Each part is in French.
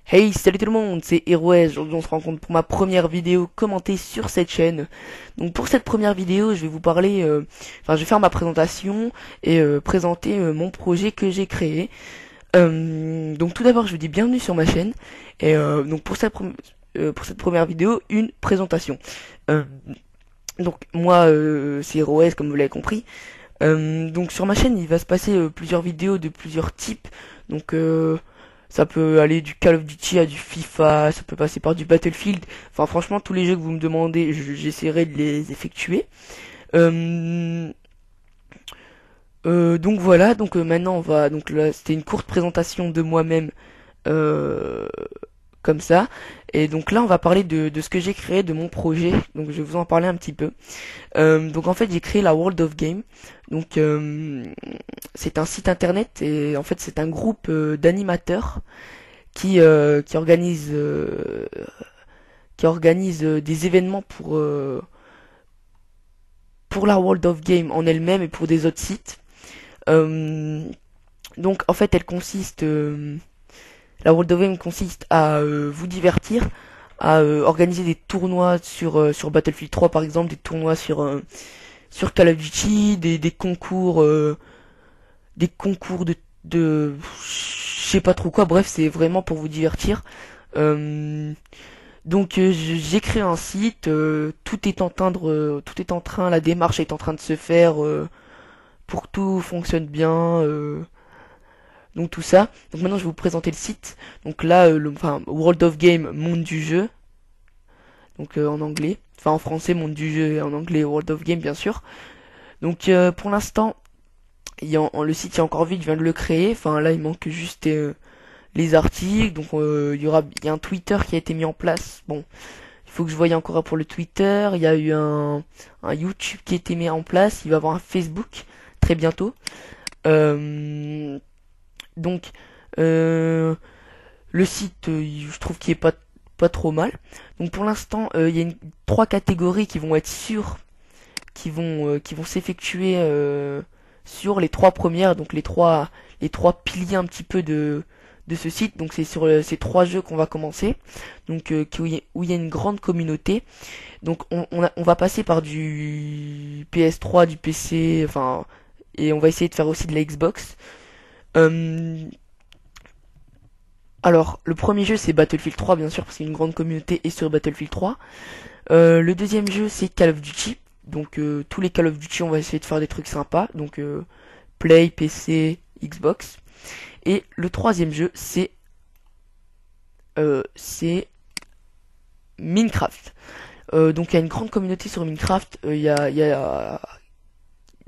Hey, salut tout le monde, c'est Heroes. Aujourd'hui on se rencontre pour ma première vidéo commentée sur cette chaîne. Donc pour cette première vidéo, je vais vous parler, je vais faire ma présentation et présenter mon projet que j'ai créé. Donc tout d'abord, je vous dis bienvenue sur ma chaîne. Et donc pour cette première vidéo, une présentation. Euh, donc moi, c'est Heroes comme vous l'avez compris. Donc sur ma chaîne, il va se passer plusieurs vidéos de plusieurs types. Donc ça peut aller du Call of Duty à du FIFA, ça peut passer par du Battlefield. Enfin franchement, tous les jeux que vous me demandez, j'essaierai de les effectuer. Euh, donc voilà, donc maintenant on va, donc là c'était une courte présentation de moi-même, euh, comme ça. Et donc là on va parler de ce que j'ai créé, de mon projet. Donc je vais vous en parler un petit peu. Donc en fait j'ai créé la World of Game. Donc c'est un site internet et en fait c'est un groupe d'animateurs qui organise des événements pour la World of Game en elle-même et pour des autres sites. Euh, donc en fait la World of Game consiste à vous divertir, à organiser des tournois sur Battlefield 3 par exemple, des tournois sur Call of Duty, des concours de je sais pas trop quoi. Bref, c'est vraiment pour vous divertir. Euh, j'ai créé un site, tout est en train, la démarche est en train de se faire pour que tout fonctionne bien. Donc tout ça. Donc maintenant je vais vous présenter le site. Donc là, World of Game, monde du jeu. Donc en anglais. Enfin en français, monde du jeu et en anglais, World of Game bien sûr. Donc pour l'instant, le site est encore vide, je viens de le créer. Enfin là il manque juste les articles. Donc il y a un Twitter qui a été mis en place. Bon, il faut que je voie encore pour le Twitter. Il y a eu un YouTube qui a été mis en place. Il va y avoir un Facebook très bientôt. Euh, donc euh, le site, je trouve qu'il est pas trop mal. Donc pour l'instant, il y a trois catégories qui vont être sûres, qui vont s'effectuer sur les trois premières, donc les trois piliers un petit peu de ce site. Donc c'est sur ces trois jeux qu'on va commencer, donc où il y a une grande communauté. Donc on va passer par du PS3, du PC, enfin, et on va essayer de faire aussi de la Xbox. Euh, alors le premier jeu c'est Battlefield 3 bien sûr parce qu'il y a une grande communauté et sur Battlefield 3. Le deuxième jeu c'est Call of Duty. Donc tous les Call of Duty on va essayer de faire des trucs sympas. Donc Play, PC, Xbox. Et le troisième jeu c'est Minecraft. Donc il y a une grande communauté sur Minecraft. Il y a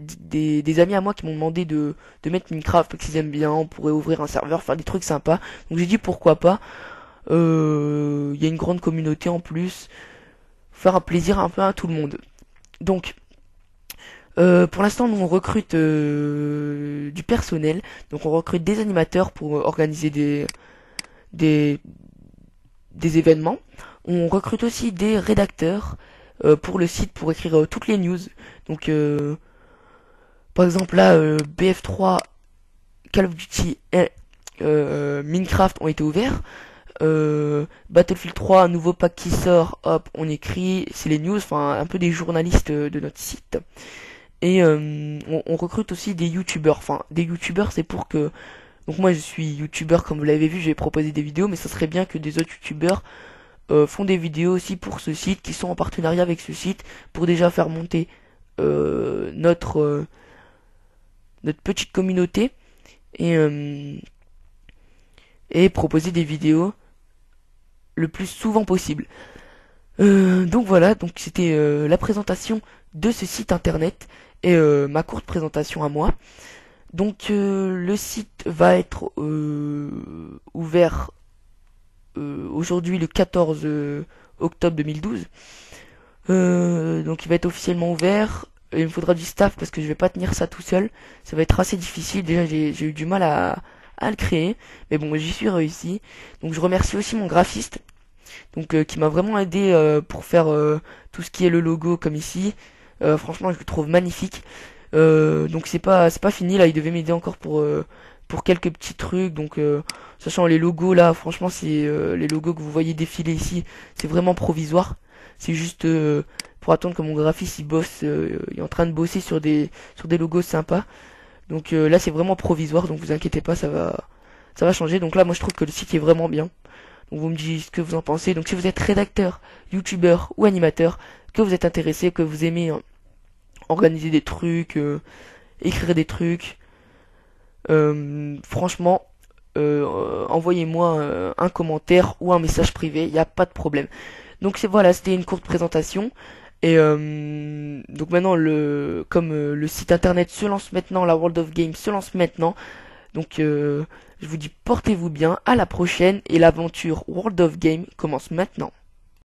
des amis à moi qui m'ont demandé de mettre Minecraft parce qu'ils aiment bien. On pourrait ouvrir un serveur, faire des trucs sympas. Donc j'ai dit pourquoi pas. Il y a une grande communauté en plus. Faire un plaisir un peu à tout le monde. Donc pour l'instant, nous on recrute du personnel, donc on recrute des animateurs pour organiser des des événements. On recrute aussi des rédacteurs pour le site pour écrire toutes les news. Donc par exemple là, BF3, Call of Duty et Minecraft ont été ouverts. Battlefield 3, un nouveau pack qui sort, hop, on écrit, c'est les news, enfin un peu des journalistes de notre site. Et on recrute aussi des youtubeurs. Enfin, des youtubeurs, c'est pour que... Donc moi, je suis youtubeur, comme vous l'avez vu, j'ai proposé des vidéos, mais ça serait bien que des autres youtubeurs font des vidéos aussi pour ce site, qui sont en partenariat avec ce site, pour déjà faire monter notre petite communauté, et, euh, et proposer des vidéos le plus souvent possible. Donc voilà, donc c'était la présentation de ce site internet et ma courte présentation à moi. Donc le site va être ouvert aujourd'hui le 14 octobre 2012. Donc il va être officiellement ouvert. Il me faudra du staff parce que je vais pas tenir ça tout seul. Ça va être assez difficile. Déjà j'ai eu du mal à le créer. Mais bon, j'y suis réussi. Donc je remercie aussi mon graphiste. Donc qui m'a vraiment aidé pour faire tout ce qui est le logo comme ici. Franchement je le trouve magnifique. Donc c'est pas fini là, il devait m'aider encore pour quelques petits trucs. Donc sachant les logos là, franchement c'est les logos que vous voyez défiler ici, c'est vraiment provisoire. C'est juste pour attendre que mon graphiste il bosse, il est en train de bosser sur des logos sympas. Donc là c'est vraiment provisoire, donc vous inquiétez pas, ça va changer. Donc là moi je trouve que le site est vraiment bien. Donc vous me dites ce que vous en pensez. Donc si vous êtes rédacteur, youtubeur ou animateur, que vous êtes intéressé, que vous aimez organiser des trucs, écrire des trucs, franchement, envoyez-moi un commentaire ou un message privé, il n'y a pas de problème. Donc voilà, c'était une courte présentation. Et donc maintenant, comme le site internet se lance maintenant, la World of Game se lance maintenant. Donc je vous dis portez-vous bien, à la prochaine et l'aventure World of Game commence maintenant.